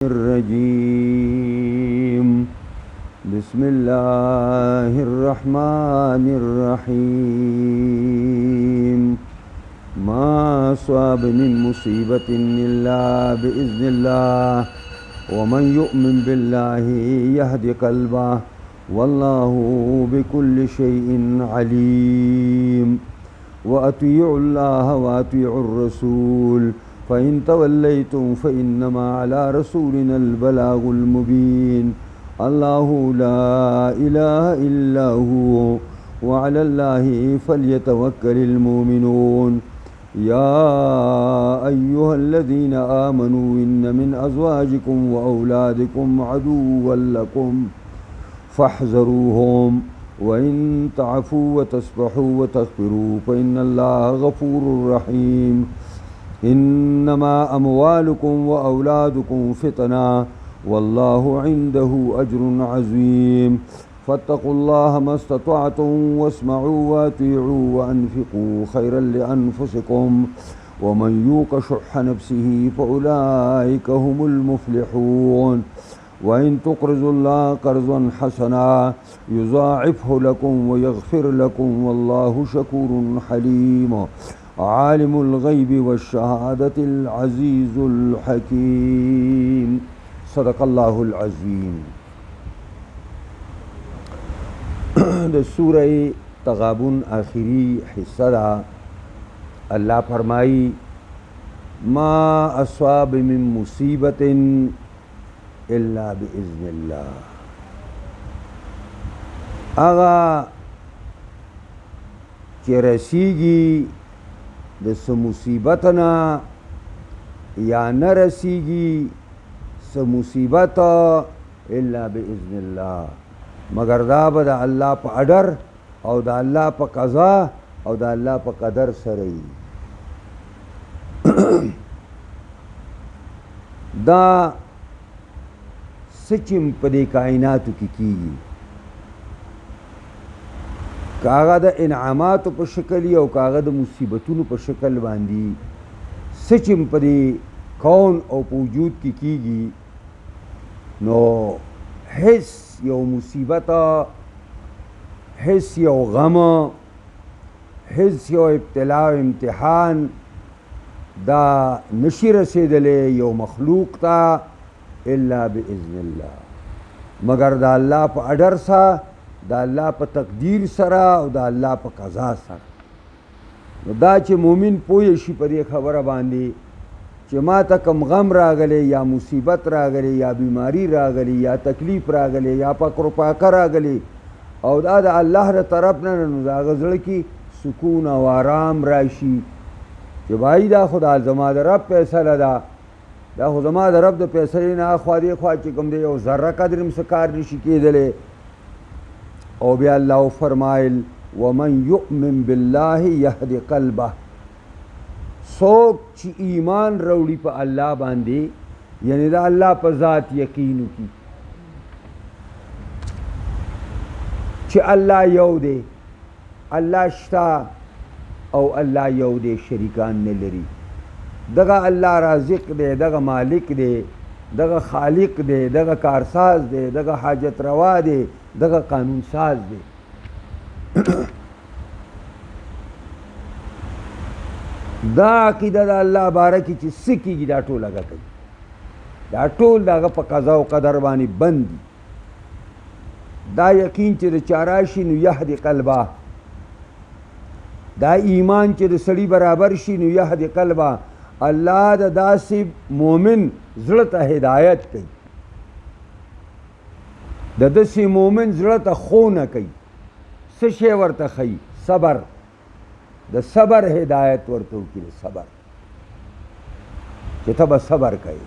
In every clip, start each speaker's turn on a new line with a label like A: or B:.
A: الرجيم بسم الله الرحمن الرحيم ما أصاب من مصيبة إلا بإذن الله ومن يؤمن بالله يهد قلبه والله بكل شيء عليم وأطيعوا الله وأطيعوا الرسول فإن توليتم فإنما على رسولنا البلاغ المبين الله لا إله إلا هو وعلى الله فليتوكل المؤمنون يا أيها الذين آمنوا إن من أزواجكم وأولادكم عدوا لكم فاحذروهم وإن تعفوا وتصفحوا وتغفروا فإن الله غفور رحيم إنما أموالكم وأولادكم فتنة والله عنده أجر عظيم فاتقوا الله ما استطعتم واسمعوا وأطيعوا وأنفقوا خيرا لأنفسكم ومن يوق شح نفسه فأولئك هم المفلحون وإن تقرضوا الله قرضا حسنا يضاعفه لكم ويغفر لكم والله شكور حليم عالم الغيب والشهادة العزيز الحكيم صدق الله العظيم د سورہ تغابن آخری حصہ دا اللہ فرمائی ما اصاب من مصیبت الا باذن اللہ آغا چی رسیگی دس مصیبتنا یا نہ رسیگی س مصیبت الا باذن اللہ مگر دا به د الله په اډر او د الله په قضا او د الله په قدر سره وي دا څه چې په دې کائناتو کې کېږي که هغه د انعاماتو په شکل وي او که هغه د مصیبتونو په شکل باندې څه چې په دې کون او په وجود کې کېږي نو هیڅ یو مصیبت هیڅ یو غم هیڅ یو ابتلا و امتحان دا نشي رسیدلی یو مخلوق ته الا باذن الله مگر د الله په اډر سره د الله په تقدیر سره او د الله په قضا سره نو دا چې مؤمن پوه شي په دې خبره باندې چې ما ته کم غم راغلی یا مصیبت راغلی یا بیماری راغلی یا تکلیف راغلی یا فقر و فاقه راغلی او دا د الله د طرف نه نو د هغه زړه کې سکون او آرام راشي چې بھائی دا خدا زما د رب فیصله ده دا خو زما د رب د فیصلې نه اخوا دې خوا چې کوم دی یو ذره قدر هم څه کار نشي کېدلی او بیا الله فرمایل ومن یؤمن بالله یهد قلبه څوک چې ایمان راوړي په الله باندې یعنی د الله په ذات یقین وکړي چې الله یو دی الله شته او الله یو دی شریکان نه لري دغه الله رازق دی دغه مالک دی دغه خالق دی دغه کارساز دی دغه حاجت روا دی دغه قانون ساز دی دا عقیده د الله باره کې چې څه کېږي دا ټول هغه کوي دا ټول د هغه په قضا او قدر باندې بند دي دا یقین چې د چا راشي نو یهد قلبه دا ایمان چې د سړي برابر شي نو یهد قلبه الله د داسې مؤمن زړه ته هدایت کوي د داسې مؤمن زړه ته ښونه کوي څه شی ورته ښیي صبر د صبر هدایت ورته وکړي د صبر چې ته به صبر کوې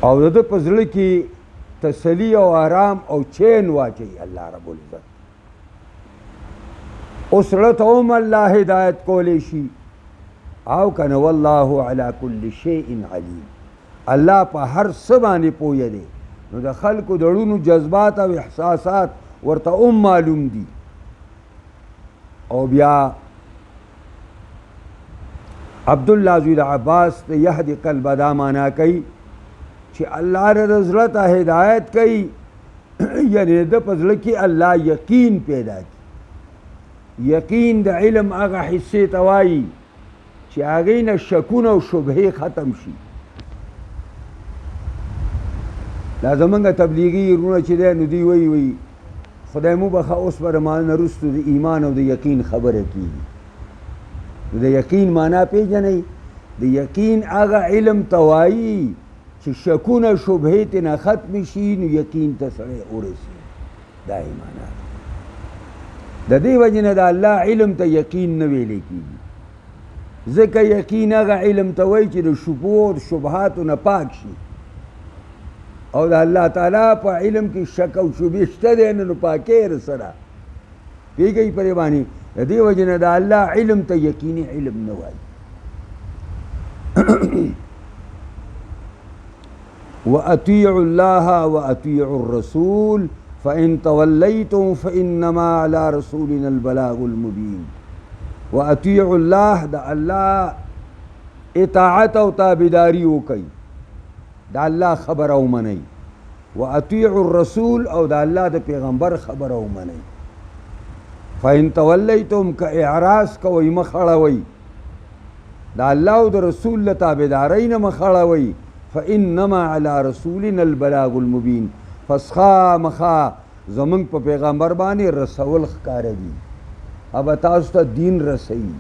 A: او د ده په زړه کې تسلي او آرام او چین واچوي الله رب العزت اوس زړه ته هم الله هدایت کولی شي او که نه والله علی کل شیء علیم الله په هر څه باندې پوهه دی نو د خلکو د ړونو جذبات او احساسات ورته هم معلوم دي او بیا عبداللہ زوی عباس د یهدی قلب دا معنا کوي چې الله د زړه ته هدایت کوي یعنی د په زړه کې الله یقین پیدا کړي. یقین د علم هغه حصې ته وایي چې هغې نه شکونه او شبهې ختم شي. دا زمونږ تبلیغي وروڼه چې دی نو دوی وایي خدای مو بخښه اوس به د ما نه وروستو د ایمان او د یقین خبره کېږي. نو د یقین معنا پېژنئ؟ د یقین هغه علم ته وایي چې شکونه شبهې ترې نه ختم شي نو یقین ته سړی ورسي. دا یې معنا ده. د دې وجې نه د الله علم ته یقین نه ویلی کېږي ځکه یقین هغه علم ته وایي چې د شبهو او شبهاتو نه پاک شي او د الله تعالی په علم کې شک او شبهې شته دی نو پاکۍ یې سره پوهېږئ پرې باندې. د دې وجې نه د الله علم ته یقیني علم نه وایي. وأطيعوا الله وأطيعوا الرسول فإن توليتم فإنما على رسولنا البلاغ المبين. وأطيعوا الله د الله اطاعت او تابعداري وکئ، د الله خبره ومنئ. وأطيعوا الرسول او د الله د پیغمبر خبره ومنئ. فإن تولیتم که اعراض کوئ مخ اړوئ د الله او د رسول له تابعدارۍ نه مخ اړوئ فإنما على رسولنا البلاغ المبین، پس خامخا زمونږ په پیغمبر باندې رسول ښکاره دي. اب تاسو ته دین رسوي،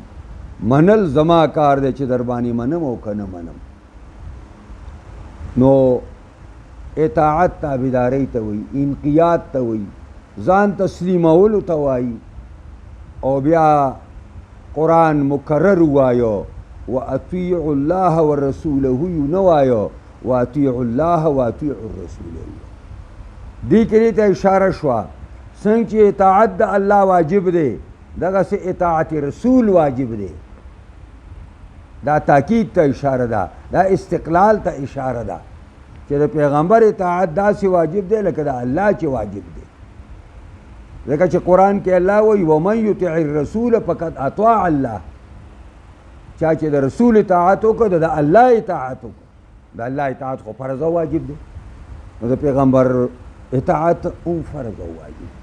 A: منل زما کار دی چې در باندې منم او که نه منم. نو اطاعت تابعدارۍ ته وایي، انقیاد ته وایي، ځان تسلیمولو ته وایي. او بیا قرآن مکرر وایو وأطیعوا الله ورسوله یو نه وایو وأطیعوا الله وأطیعوا الرسول. دې کې ته اشاره شوه څنګه چې اطاعت د الله واجب دی دغسې اطاعت رسول واجب دی. دا تاکید ته اشاره ده، دا استقلال ته اشاره ده چې د پیغمبر اطاعت داسې واجب دی لکه د الله چې واجب دی. ځکه چې قرآن کې الله وایي ومن یطع الرسول فقد اطاع الله. چا چې د رسول اطاعت وکړه د الله اطاعت وکړه. د الله اطاعت خو فرض او واجب دی، نو د پیغمبر اطاعت هم فرض او واجب دی.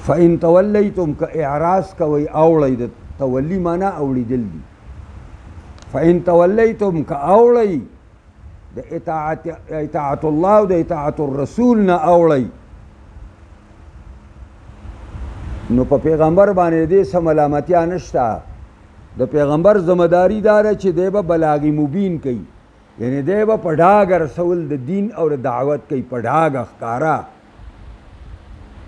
A: فإن تولیتم که اعراض کوئ اوړئ، د تولی معنا اوړېدل دي. فإن تولیتم که اوړئ د اطاعت الله او د اطاعت الرسول نه اوړئ نو په پیغمبر باندې دې څه ملامتیا نشته. د پیغمبر ذمہداري دا ده چې دی به بلاغ مبین کوي، یعنی دی به په ډاګه رسول د دین او د دعوت کوي، په ډاګه ښکاره.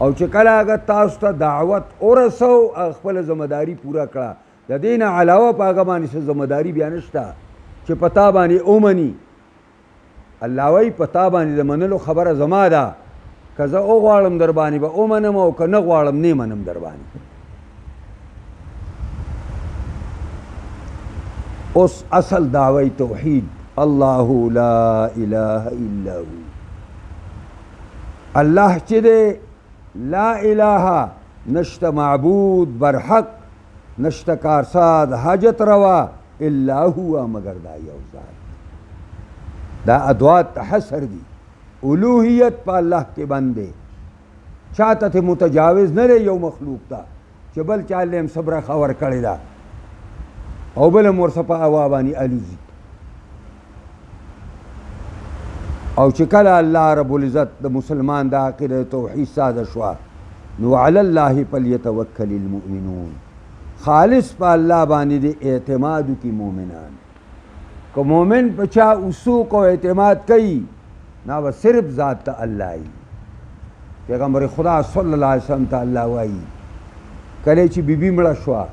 A: او چې کله هغه تاسو ته دعوت ورسو خپله ذمہداري پوره کړه. د دې نه علاوه په هغه باندې څه ذمہداري بیا نشته چې په تا باندې ومني. الله وایي په تا باندې د منلو خبره زما ده، که زه وغواړم در باندې به ومنم او که نه غواړم نه منم در باندې. اوس اصل دعوی توحید الله لا اله الا هو. الله چې دی لا اله، نشته معبود برحق، نشته کارساد حاجت روا الا هو مگر دا یو ذات. دا ادوات حصر دی، الوهیت په الله کې باندې چاته ته متجاوز نه دی یو مخلوق ته چې بل چاله هم صبر خبر کړی دا او بل ورڅ په هوا باندې الوزي. او چې کله الله رب العزت د مسلمان د عقیده توحید ساده شوه نو علی الله فلیتوکل المؤمنون، خالص په الله باندې د اعتماد کی مومنان. که مومن په چا وثوق او اعتماد کوي نا به صرف ذات ته الله ای. پیغمبر خدا صلی الله علیه وسلم ته الله وایي کله چې بیبي مړه شوه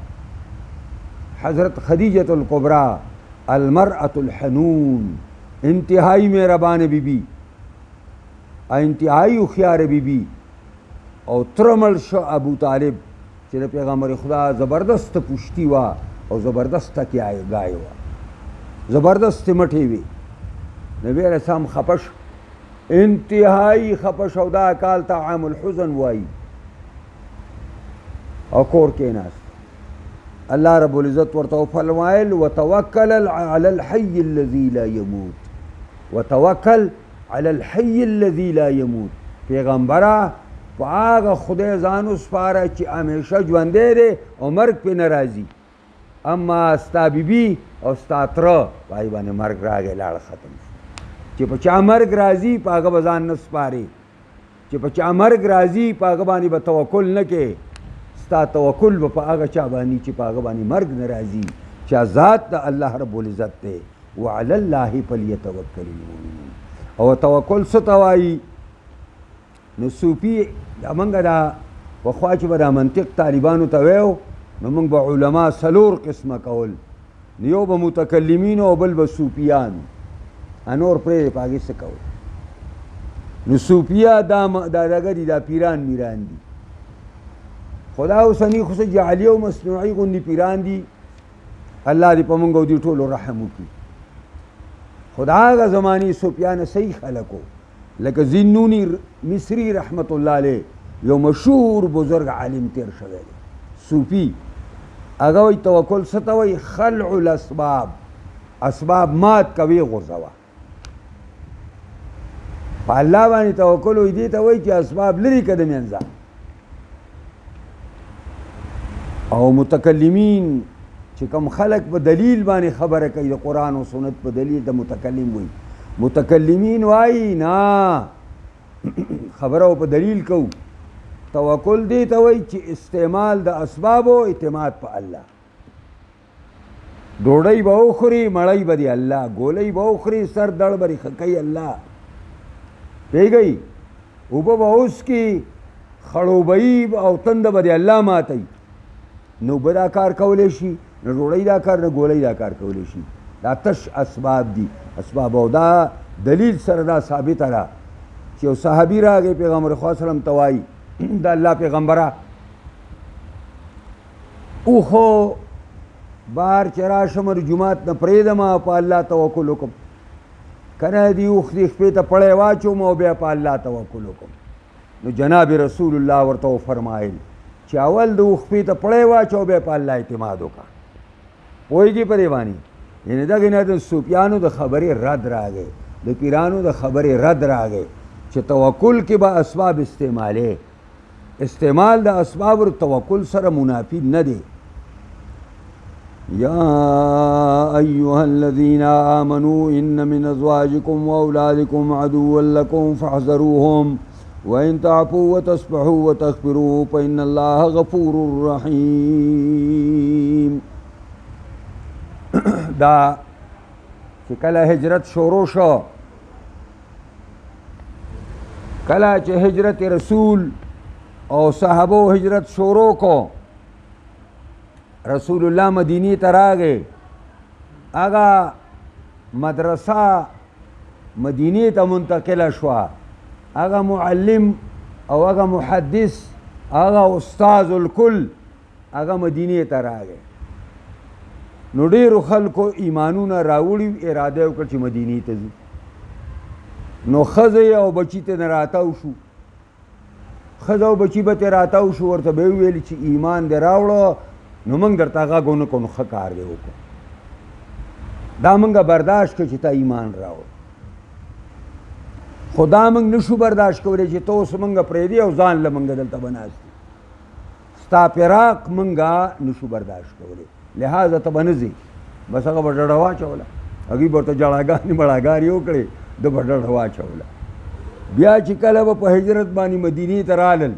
A: حضرت خدیجة الکبری المرأة الحنون، انتہائی مہربان بیبی، انتہائی خیار بیبی، او ترمل شو ابو طالب چې د پیغمبر خدا زبردست پشتی وا او زبردست تکیه گای وا، زبردست مټی وی. نبی علیہ السلام خپش، انتہائی خپش، او دا کال ته عام الحزن وای. او کور کېناست الله رب العزت ورته وفرمایل وتوکل علی الحي الذي لا يموت وتوکل علی الحي الذي لا يموت پیغمبره په هغه خدای ځان وسپاره چې همیشه ژوندی دی او مرګ پې نه راځي اما ستا بیبي او ستا تره په هغې باندې مرګ راغی لاړه ختم شو چې په چا مرګ راځي په هغه به ځان نه سپارې چې په چا مرګ راځي په هغه باندې به توکل نه کې ستا توکل به په هغه چا باندې چې په هغه باندې مرګ نه راځي چې ذات د الله رب العزت دی وعلى الله فلیتوکل المؤمنون او توکل څه ته وایي نو صوفي موږ دا پخوا چې به دا منطق طالبانو ته ویو نو موږ به علما څلور قسمه کول نو یو به متکلمین او بل به صوفیان انور پرې په هغې څه کول نو صوفیه دا دغه دي دا پیران میران دي خو دا اوسني خو څه جعلي او مصنوعي غوندې پیران دي الله دې په موږ او دې ټولو رحم وکړي خو د هغه زمانې صوفیانه صحیح خلک و لکه زینونی مصری رحمت الله علیه یو مشهور بزرگ عالم تیر شوی دی صوفی هغه وایي توکل څه ته وایي خلع الاسباب اسباب مات کوي غورځوه په الله باندې توکل وایي دې ته وایي چې اسباب لرې که د منځه او متکلمین چې کوم خلق په دلیل باندې خبره کوي د قرآن او سنت په دلیل د متکلم وایي متکلمین وایي نه خبره په دلیل کو توکل دی ته وایي چې استعمال د اسبابو اعتماد په الله ډوډۍ به وخوري مړی به دی الله ګولۍ به وخوري سر دړ به ریښه کوي الله پوهېږئ اوبه به وڅکي خړوبهیي او تنده به دی الله ماتوي نو اوبه دا کار کولی شي نه ډوډۍ دا کار نه ګولۍ دا کار کولی شي دا تش اسباب دي اسباب او دا دلیل سره دا ثابته ده چې یو صحابي راغی پیغمبر خدا سلم ته وایي د الله پیغمبره اوخو بار چې راشم د جومات نه پرېږدم په الله توکل وکړم که نه دي اوښ دې شپې ته پړی واچوم او بیا په الله توکل وکړم نو جناب رسول الله ورته وفرمایل چې اول د اوښ شپې ته پړی واچو بیا په الله اعتماد وکړه پوهېږي په دې باندې یعنې دغې نه د صوفیانو د خبرې رد راغی د پیرانو د خبرې رد راغی چې توکل کې به اسباب استعمالې استعمال د اسباب ور توکل سره منافی نه دی یا ایها الذین آمنوا ان من ازواجکم واولادکم عدوا لکم فاحذروهم وان تعفوا وتصفحوا وتغفروا فان الله غفور رحیم دا چې کله هجرت شروع شو کله چې هجرت رسول او صحابو هجرت شروع کو رسول الله مدینی ته راغی هغه مدرسه مدینی ته منتقله شوه هغه معلم او هغه محدث هغه استاذ الکل هغه مدینی ته راغی نو ډېرو خلکو ایمانونه راوړي اراده وکړه چې مدینې ته ځي نو ښځې او بچي ته نه راتاو شو ښځه او بچي به ترې راتاو شو ورته به یې وویل چې ایمان دې راوړه نو موږ درته غږ ونه کړو نو ښه کار دې وکړو دا موږ برداشت کړو چې تا ایمان راوړ خو دا موږ نشو برداشت کولی چې ته اوس موږ پرېږدي او ځان له موږ دلته به ناست دي ستا فراق موږ نشو برداشت کولی لہذا ته به نه ځې بس هغه به ډډه واچوله هغوی به ورته جړاګانې بړاګانې وکړې ده به ډډه واچوله بیا چې کله به په هجرت باندې مدینې ته رالل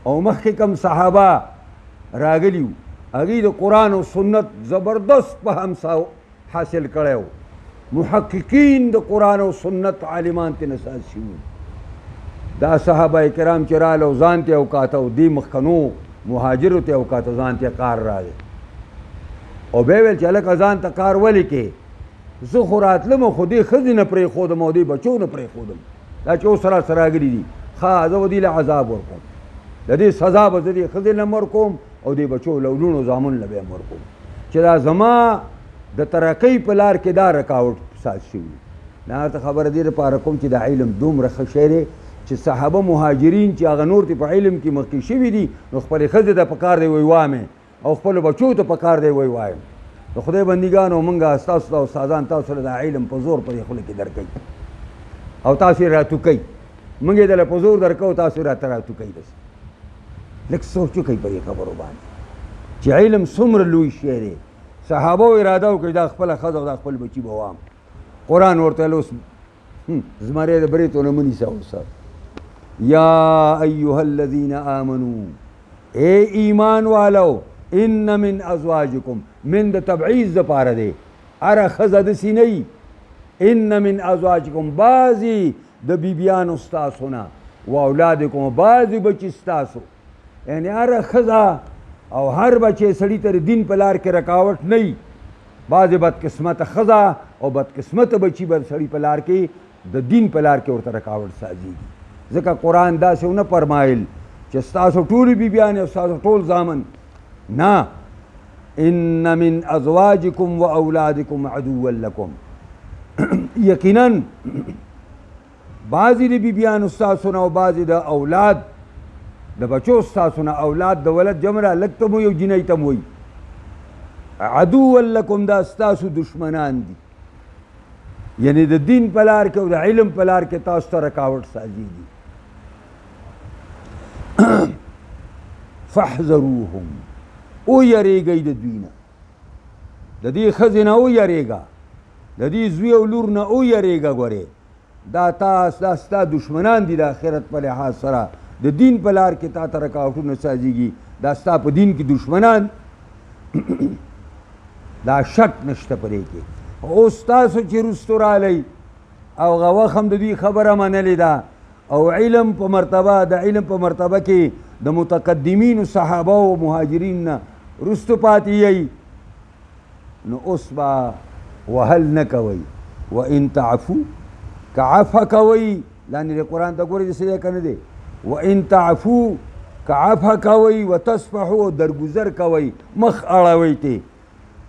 A: او مخکې کم صحابه راغلي وو هغوی د قرآن او سنت زبردست فهم حاصل کړی و محققین د قرآن او سنت عالمان ته نساز شوي دا صحابه کرام چې راله او ځان ته یې اوقاته او دې مخکنو مهاجرو ته یې اوقاته ځان ته کار راغی او بیا ویل چې هلکه ځان ته کار ولې کې زه خو راتلم خو دې ښځې نه پرېښودم او دې بچو نه پرېښودم دا چې اوس راسره راغلي دي ښه زه به دې له عذاب ورکوم د دې سزا به زه دې ښځې له هم ورکوم او دې بچو له ولونو زامن له به هم ورکوم چې دا زما د ترقۍ په لار کې دا رکاوټ ساز شوي دا ورته خبره دې دپاره کوم چې دا علم دومره ښه شی دی چې صحابه مهاجرین چې هغه نور ته په علم کې مخکې شوي دي نو خپلې ښځې ته پکار دی وی وامې او خپلو بچو ته پکار دی وی وایم د خدای بندګانو مونږه ستاسو ته استادان تاسو له دا علم په زور پرې خوله کې درکوي او تاسو یې راتوکئ مونږ یې دله په زور درکوو تاسو یې راته راتوکئ داسې لږ سوچ وکئ په دې خبرو باندې چې علم څومره لوی شی دی صحابو اراده وکړي دا خپله ښځه او دا خپل بچي به وام قرآن ورته اوس زمری د بریتو نه مه نیسه اوس یا ایها الذین آمنو اے ایمان والو ان من ازواجکم من د تبعیض دپاره دی هره ښځه داسې نه وي ان من ازواجکم بعضې د بیبیانو ستاسو نه و اولادکم بعضې بچي ستاسو یعنې هره ښځه او هر بچی سړي ته د دین په لار کې رکاوټ نه وي بعضې بدقسمته ښځه او بدقسمته بچي به سړي په لار کې د دین په لار کې ورته رکاوټ سازېږي ځکه قرآن داسې ونه فرمایل چې ستاسو ټولې بیبیانې او ستاسو ټول زامن نه ان من ازواجکم و اولادکم عدوا لکم یقینا بعضې د بیبیانو ستاسو نه او بعضې د اولاد د بچو ستاسو نه اولاد د ولد جمع را لږ ته مو یو جینۍ ته مو وایي عدوا لکم دا ستاسو دشمنان دي یعنی د دین په لار کې او د علم په لار کې تاسو ته رکاوټ سازېږي فاحذروهم ویریږئ د دوی نه د دې ښځې نه ویریږه د دې زوی او لور نه ویریږه ګورې دا ستا دشمنان دي د آخرت په لحاظ سره د دین په لار کې تا ته رکاوټونه سازېږي دا ستا په دین کې دشمنان دا شک نشته پرې کې اوس تاسو چې رستو رالی او هغه وخت هم د دوی خبره منلې ده او علم په مرتبه د علم په مرتبه کې د متقدمینو صحابه او مهاجرین نه رستو پاتې یی نو اوس به وهل نه کوئ وان تعفو که عفه کوئ لاندې د قرآن ته ګورئ داسې دی که نه دی وان تعفو که عفه کوئ وتصفحو درګذر کوئ مخ اړوئ ته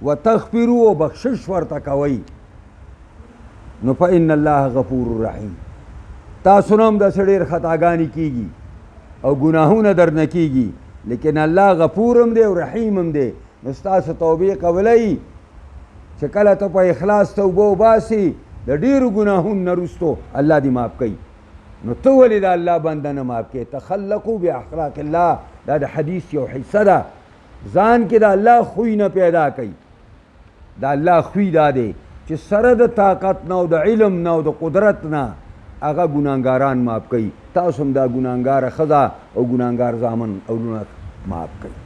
A: وتغفروا و بخشش ورته کوئ نو فإن الله غفور رحیم تاسو نه هم داسې ډېر خطاګانې کېږي او ګناهونه درنه کېږي لیکن الله غفور هم دی او رحیم هم دی نو ستاسو توبې قبلوي چې کله ته په اخلاص توبه وباسې د ډېرو ګناهونو نه وروستو الله دې معاف کوي نو ته ولې د الله بنده نه معاف کوې تخلقوا باخلاق الله دا د حدیث یو حصه ده ځان کې د الله خوی نه پیدا کوي د الله خوی دا دی چې سره د طاقت نه او د علم نه او د قدرت نه هغه ګناهګاران معاف کوي تاسو هم دا ګناهګاره ښځه او ګناهګار زامن او لونه معاف کوي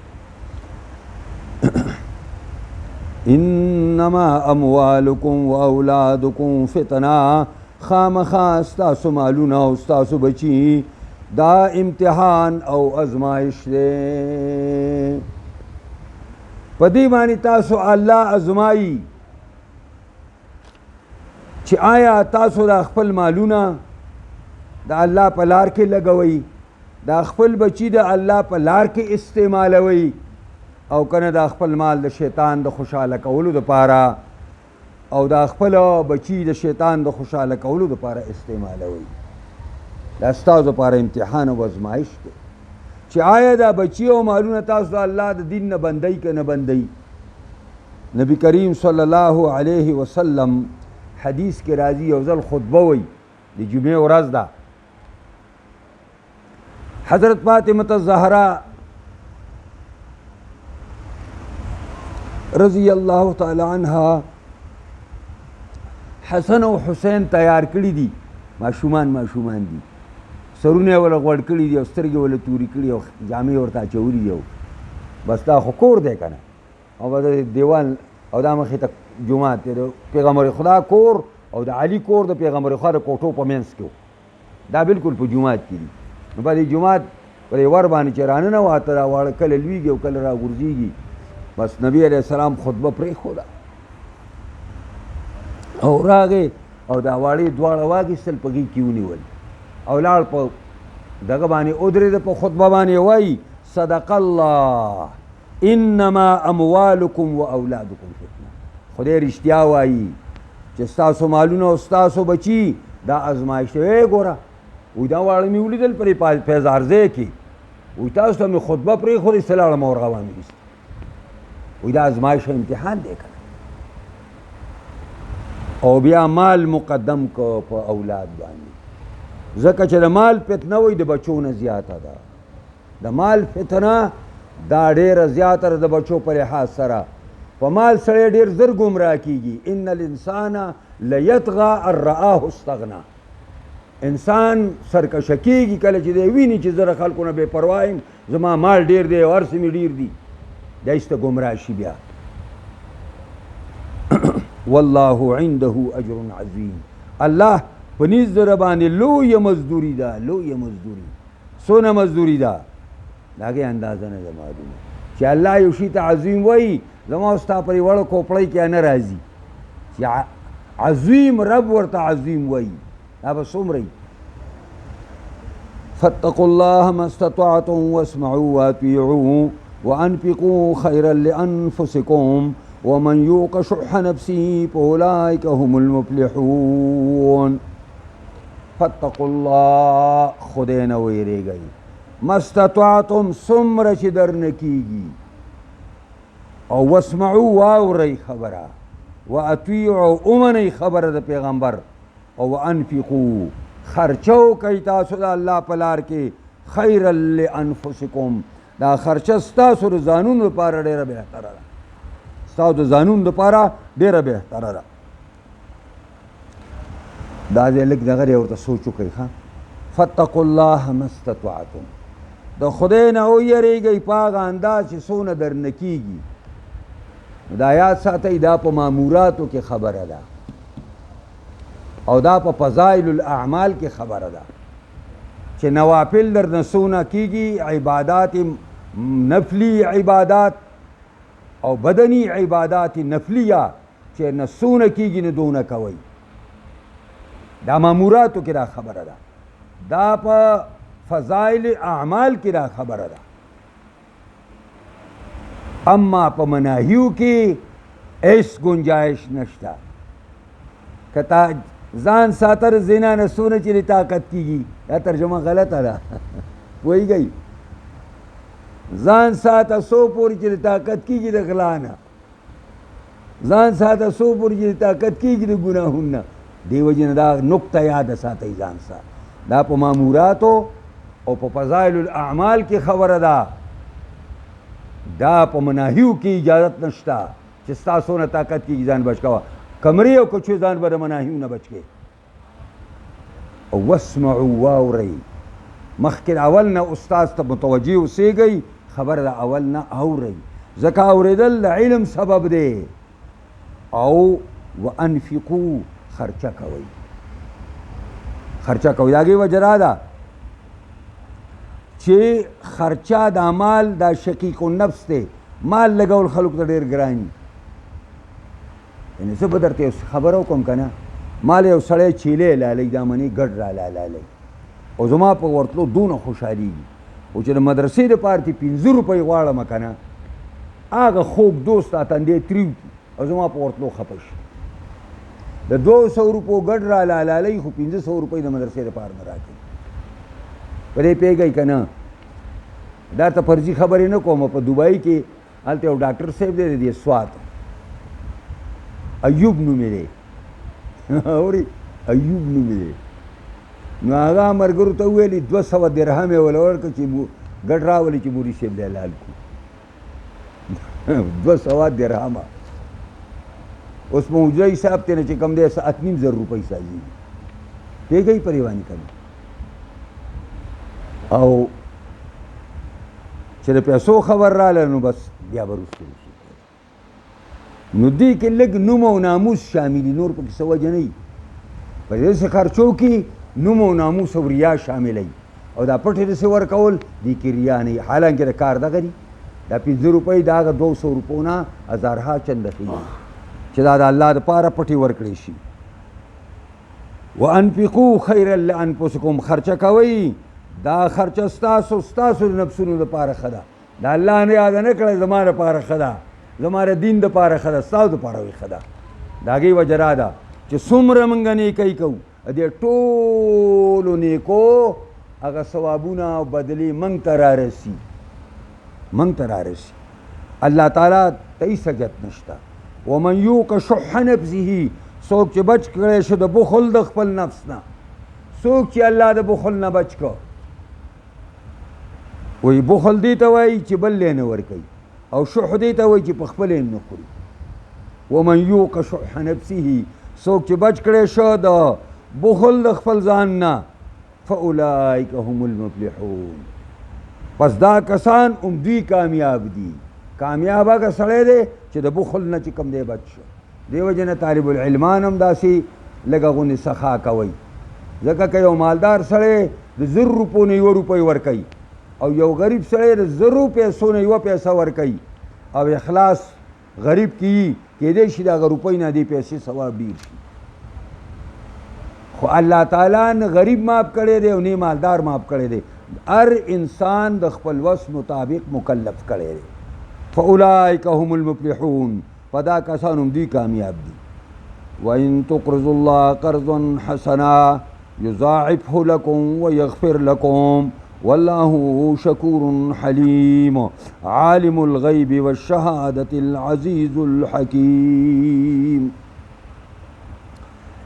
A: انما اموالکم و اولادکم فتنه خامخا ستاسو مالونه او ستاسو بچي دا امتحان او ازمایش دی په دې باندې تاسو الله ازمایي چې آیا تاسو د خپل مالونه د الله په لار کې لګوئ د خپل بچي د الله په لار کې استعمالوئ او کنه د خپل مال د شیطان د خوشحاله کولو دپاره او د خپل بچي د شیطان د خوشحاله کولو دپاره استعمالوئ دا ستاسو دپاره امتحان او ازمایش دی چې آیا دا بچي او مالونه تاسو د الله د دین نه بندئ که نه بندئ نبی کریم صلی الله علیه وسلم حدیث کې راځي یو ځل خطبه وی د جمعې ورځ ده حضرت فاطمه الزهرا رضی الله تعالی عنها حسن او حسین تیار کړي دي ماشومان دي سرونه ولا غوړ کړي دي او سترګې ولا توري کړي او جامې ورته اچولي دي بس دا خو کور دی که نه او به دیوال او دا مخې ته جومات دی د پیغمبر خدا کور او د علي کور د پیغمبر خدا د کوټو په منځ کې دا بالکل په جومات کې دي نو په دې جومات په دې ور باندې چې راننه واته را واړه کله لویږي او کله را غورځېږي بس نبی علیہ السلام خطبه پرېښوده او راغې او دا واړې دواړه واخېستل په غېږ کې ونیول او لاړ په دغه باندې ودرېده په خطبه باندې وایي صدق الله انما اموالکم و اولادکم فتنه خدای رښتیا وایي چې ستاسو مالونه او ستاسو بچي دا ازمایش دی ګوره وی دا واړه مې ولیدل پرې پیزارځای کې وی تاسو ته مې خطبه پرېښودې څه لاړم ورغوه مې ایست وی دا ازمایش امتحان دی که او بیا مال مقدم کو په اولاد باندې ځکه چې د مال فتنه وی د بچو نه زیاته ده د مال فتنه دا ډېره زیاته ده د بچو په لحاظ سره په مال سړی ډېر زر ګمراه کېږي ان الانسان لیطغى ان رآه استغنا انسان سرکشه کېږي کله چې دی ویني چې زه د خلکو نه بې پروا یم زما مال ډېر دی او هر څه مې ډېر دي دی ایسته ګمراه شي بیا والله عنده اجر عظیم الله په نیز در باندې لویه مزدوري ده لویه مزدوري څونه مزدوري ده د هغې اندازه نه ده معلومه چې الله یو شي ته عظیم وایي زما او ستا پرې وړه کوپړۍ کې نه راځي چې عظیم رب ورته عظیم وایي دا به څومره فاتقوا الله ما استطعتم واسمعوا واطيعوا وانفقوا خيرا لانفسكم ومن يوق شح نفسه فاولئك هم المفلحون فاتقوا الله خدای نه ویریږئ ما استطعتم څومره چې درنه کېږي او واسمعوا واورئ خبره واطیعوا ومنئ خبره د پیغمبر او وانفقوا خرچو کوي تاسو د الله په لار کې خیرا لانفسکم دا خرچه ستاسو د ځانونو لپاره ډېره بهتره ده ستاسو د ځانونو لپاره ډېره بهتره ده دا ځای لږ دغه دی ورته سوچ وکړئ ښه فاتقوا الله ما استطعتم د خدای نه ویریږئ په هغه انداز چې څونه درنه کېږي دا یاد ساتئ دا په ماموراتو کې خبره ده او دا په فضائل الاعمال کې خبره ده چې نوافل درنه څونه کېږي عبادات نفلی عبادات او بدنی عبادات نفلیه چې نه څونه کېږي نه دونه کوئ دا ماموراتو کې دا خبره ده دا په فضائل اعمال کې دا خبره ده اما په مناهیو کې هیڅ گنجائش نشته که تا ځان ساتر زنا نه څونه چې طاقت کېږي دا ترجمه غلطه ده پوهېږئ ځان ساته څو پورې چې طاقت کېږي د غلا نه ځان ساته څو پورې چې طاقت کېږي د ګناهونو نه دې وجې نه دا نقطه یاده ساتئ ځان سره دا په ماموراتو او په فضائل الاعمال کې خبره ده دا په مناهیو کې اجازت نشته چې ستا څونه طاقت کېږي ځان بچ کوه کمرې او کچوې ځان به د مناهیو نه بچ کې او واسمعوا واورئ مخکې اول نه استاذ ته متوجه اوسېږئ خبره د اول نه اورئ ځکه اورېدل د علم سبب دی او وانفقوا خرچه کوئ خرچه کوئ د هغې وجه دا ده چې خرچه دا مال دا شقیق النفس دی مال لګول خلکو ته ډېر ګران وي یعنې زه به درته یو خبره وکړم که نه مال یو سړی چیلې لالی دا منې ګډ را لالی او زما په ورتلو دونه خوشحالېږي او چې د مدرسې دپاره چې 5 روپۍ غواړم که نه هغه خوږ دوست را تندې تریو او زما په ورتلو خفه شي د 200 روپو ګډ را لالی خو 500 روپۍ د مدرسې دپاره نه راکوي په دې پوهېږئ که نه دا ته فرضي خبرې نه کوم په دوبۍ کې هلته یو ډاکټر صاحب دی د دې سوات ایوب نومې دی اورې ایوب نومې دی نو هغه ملګرو ته وویلې 200 درهم یې وله ورکړه چې ګډ راولي چې موري صاحب دی لال کړو 200 درهمه اوس په حجره حساب دی نه چې کم دی 8,500 روپۍ سازېږي پوهېږئ پرې باندې که نه او چې د پیسو خبر راله نو بس بیا به وروسته نو دې کې لږ نوم او ناموس شاملي نور پکې څه وجه نه وي په داسې خرچو کې نوم او ناموس او ریا شاملی او دا پټې داسې ورکول دې کې ریا نه وي حالانکې د کار دغه دي دا 5 روپۍ د هغه 200 روپو نه هزارها چنده ښیي چې دا د الله دپاره پټې ورکړې شي وانفقوا خیرا لانفسکم خرچه کوئ دا خرچه ستاسو د نفسونو دپاره ښه ده د الله نه یاده نه کړی زما دپاره ښه ده زما د دین دپاره ښه ده ستاسو دپاره وي ښه ده د هغې وجه را ده چې څومره موږ نیکۍ کوو دې ټولو نیکو هغه ثوابونه او بدلې موږ ته رارسي الله تعالی ته هیڅ حاجت نشته ومن یوق شح نفسه څوک چې بچ کړی شو د بخل د خپل نفس نه څوک چې الله د بخل نه بچ کړ وایي بخل دې ته وایي چې بل یې نه ورکوي او شح دې ته وایي چې په خپل یې نه خوري ومن یوق شح نفسه څوک چې بچ کړی شو د بخل د خپل ځان نه فاولئک هم المفلحون پس دا کسان دوی کامیاب دي کامیاب هغه سړی دی چې د بخل نه چې کوم دی بچ شو دې وجې نه طالب العلمان هم داسې لږه غونې سخا کوئ ځکه که یو مالدار سړی د 1,000 روپو نه 1 روپۍ ورکوي او یو غریب سړی د 1,000 پیسو نه 1 پیسه ورکوي او اخلاص غریب کی کېدای شي د هغه روپۍ نه دې پیسې ثواب ډېر شي خو الله تعالی نه غریب معاف کړی دی او نه مالدار معاف کړی دی هر انسان د خپل وس مطابق مکلف کړی دی فاولئک هم المفلحون پدا کسان هم دوی کامیاب دي وان تقرضوا الله قرضا حسنا یضاعفه لكم ويغفر لكم والله شكور حليم عالم الغيب والشهادة العزيز الحكيم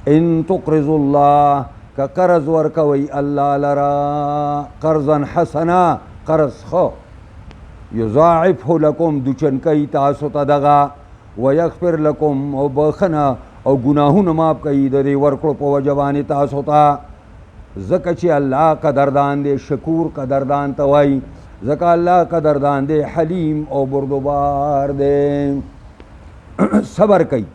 A: ان تقرضوا الله كقرض وركوي الله لرا قرضا حسنا قرض خو یضاعفه لكم دوچنکی تاسو ته دغه ويغفر لكم او بخنه او گناهونه معاف کوي د دې ورکړو په وجه باندې تاسو ته ځکه چې الله قدردان دی شکور قدردان ته وایي ځکه الله قدردان دی حلیم او بردبار دی صبر کوي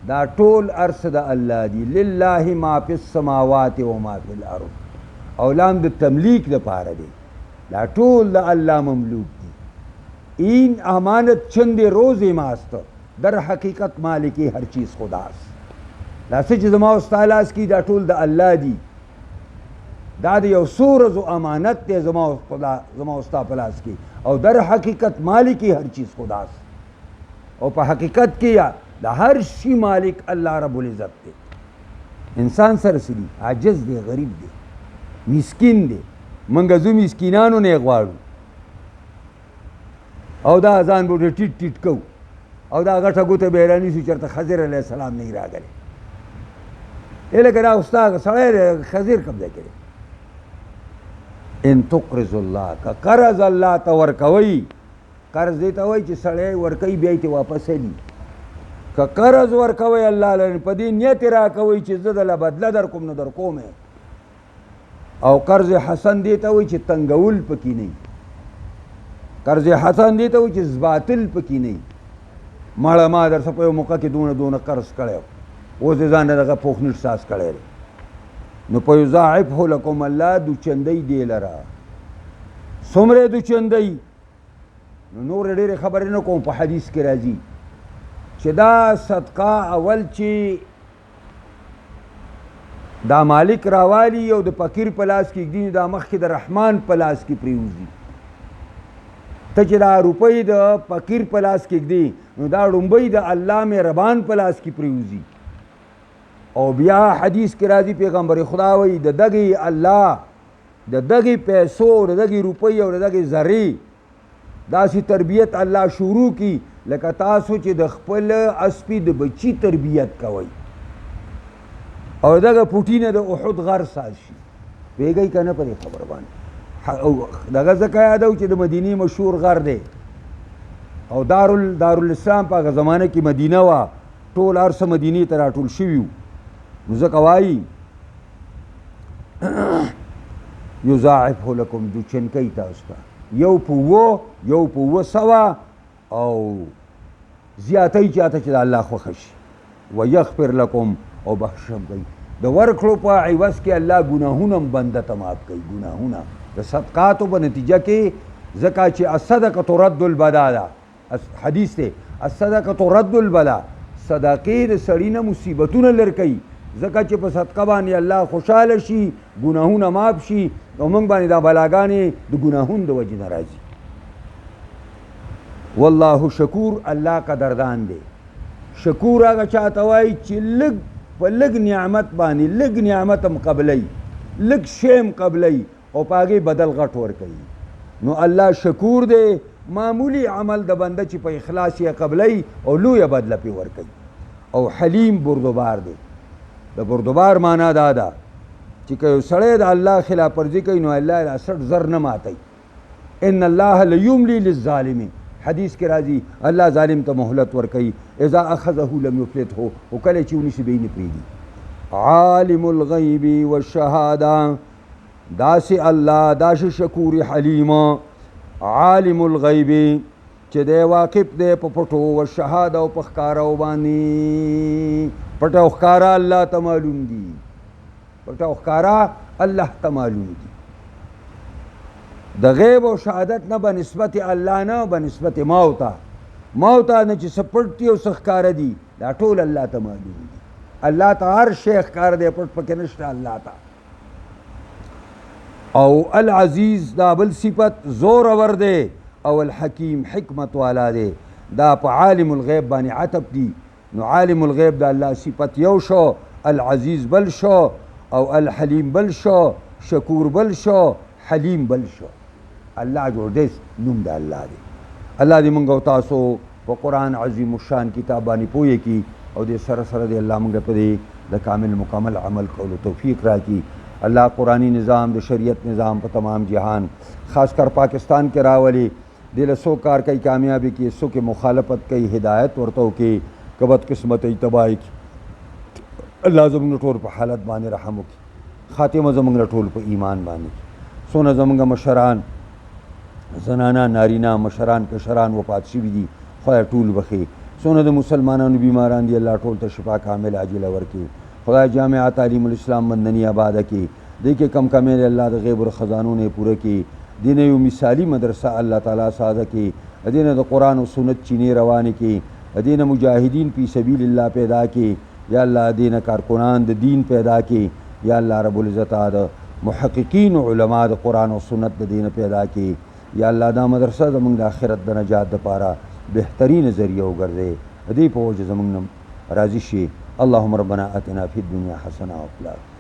A: دا ټول ارث د الله دی لله ما فی السماوات و ما فی الارض او لام د تملیک دپاره دی دا ټول د الله مملوک دی این امانت چند روز ماست در حقیقت مالکی هر چیز خداست دا څه چې زما او ستا لاس کې دا ټول د الله دي دا د یو څو ورځو امانت دی زما او ستا په لاس کې او در حقیقت مالکی هر چیز خداست او په حقیقت کې د هر شي مالک الله رب العزت دی انسان سره څه دي عاجز دی غریب دی مسکین دی منګه زو مسکینانو نه غواړو او دا ځان به ټیټ ټیټ کو او دا غټه ګوته به رانیسو چېرته خضر علیه السلام نه راغلی لکه دا استاد سړی خضر کوم ځای کړی ان تقرض الله که قرض الله ته ورکوئ قرض دې ته وایي چې سړی ورکوي بیا یې واپس هلي که قرض ورکوئ الله لري په دې نیت یې راکوئ چې زه دله بدله در کوم نو در کوم او قرض حسن دې ته وایي چې تنګول پکې نه قرض حسن دې ته وایي چې باطل پکې نه ماړه ما در څه په یو موقع کې دونه قرض کړی اوس دې ځان دغه پوخ احساس کړی دی نو په یضاعفه لکم الله دوچندی دی لره څومره دوچندی نو نور ډېرې خبرې نه کوم په حدیث کې راځي چې دا صدقه اول چې دا مالک راوالی او د فقیر په لاس کې ږدي دا مخکې د رحمان په لاس کې پرېوځي ته چې دا روپۍ د فقیر په لاس کې ږدي نو دا ړومبۍ د الله مهربان په لاس کې پرېوځي او بیا حدیث کې راځي پیغمبر خدا وایي د دغې الله د دغې پیسو د دغې روپۍ او د دغې ذرې داسې تربیت الله شروع کی لکه تاسو چې د خپل اسپي د بچي تربیت کوئ او دغه پوټي نه د احد غر ساز شي پوهېږئ که نه په دې خبره باندې دغه ځکه یادو چې د مدینې مشهور غر دی او دارالاسلام په هغه زمانه کې مدینه وه ټول هر څه مدینې ته راټول شوي وو نو ځکه وایي یضاعفه لکم دوچنکی تاسو ته یو په 100 او زیاتی چاته چې د الله خوښه شي ویغفر لکم او بخشم کوي د ورکړو په عوض کې الله ګناهونه هم بنده ته معاف کوي ګناهونه د صدقاتو په نتیجه کې ځکه چې الصدقه ترد البلا ده حدیث دی الصدقه ترد البلا صدقې د سړي نه مصیبتونه لرې کوي ځکه چې په صدقه باندې الله خوشحاله شي ګناهونه معاف شي او موږ باندې دا بلاګانې د ګناهونو د وجې نه راځي والله شکور الله قدردان دی شکور هغه چاته وایي چې لږ په لږ نعمت باندې لږ نعمت هم قبلوي لږ شی هم قبلوي او په هغې بدل غټ ورکوي نو الله شکور دی معمولی عمل د بنده چې په اخلاص یې قبلوي او لویه بدله پې ورکوي او حلیم بردبار دی د بردبار معنا دا ده چې که یو سړی د الله خلاف ورزي کوي نو الله یې 60 زر نه ماتوي ان الله لیملی للظالم حدیث کې راځي الله ظالم ته مهلت ورکوي اذا اخذه لم یفلته او کله چې ونیسي به یې نه پرېږدي عالم الغیب والشهاده داسې الله داسې شکور حلیم عالم الغیب چې دی واقف دی په پټو والشهاده او په ښکارو باندې پټ او ښکاره الله ته معلوم دي پټ او ښکاره الله ته معلوم دي د غیب او شهادت نه به نسبت الله نه به نسبت ما ته نه چې څه پټ دي او څه ښکاره دي دا ټول الله ته معلوم دي الله ته هر شی ښکاره دی پټ پکې نشته الله ته او العزیز دا بل صفت زورور دی او الحکیم حکمت والا دی دا په عالم الغیب باندې عطف دی نو عالم الغیب دا الله صفت یو شو العزیز بل شو او الحلیم بل شو شکور بل شو حلیم بل شو الله جوړ دی نوم د الله دی الله دې موږ او تاسو په قرآن عظیم الشان کتاب باندې پوهې کي او دې سره سره دې الله موږ په دې د کامل مکمل عمل کولو توفیق راکړي الله قرآنی نظام د شریعت نظام په تمام جهان خاص کر پاکستان کې راولي دې له څوک کار کوي کامیابي کې څوک مخالفت کوي هدایت ورته وکړي که بدقسمتۍ تباهي کړي الله زموږ ټول په حالت باندې رحم وکړي خاتمه زموږ ټول په ایمان باندې څونه زموږ مشران زنانه نارینه مشران کشران وفات شوي دي خدای ټول بخي څونه د مسلمانانو بیماران دي الله ټول ته شفا کامل عاجله ورکړي خدای جامعه تعلیم الاسلام مندنی آباده کې دې کې کم کمیل الله د غیب الخزانو نه پوره کړي دې نه یو مثالي مدرسه الله تعالی ساده کړي دې نه د قرآن او سنت چینې روانې کړي دې نه مجاهدین فی سبیل الله پیدا کړي یا الله دې نه کارکنان د دین پیدا کړي یا الله رب العزت د محققین علما د قرآن او سنت د دین پیدا کړي یا الله دا مدرسه زموږ د آخرت د نجات دپاره بهترین ذریعه وګرځي دې په وجه زموږ نه راضي شي اللهم ربنا آتنا فی الدنیا حسنه وفي الآخرة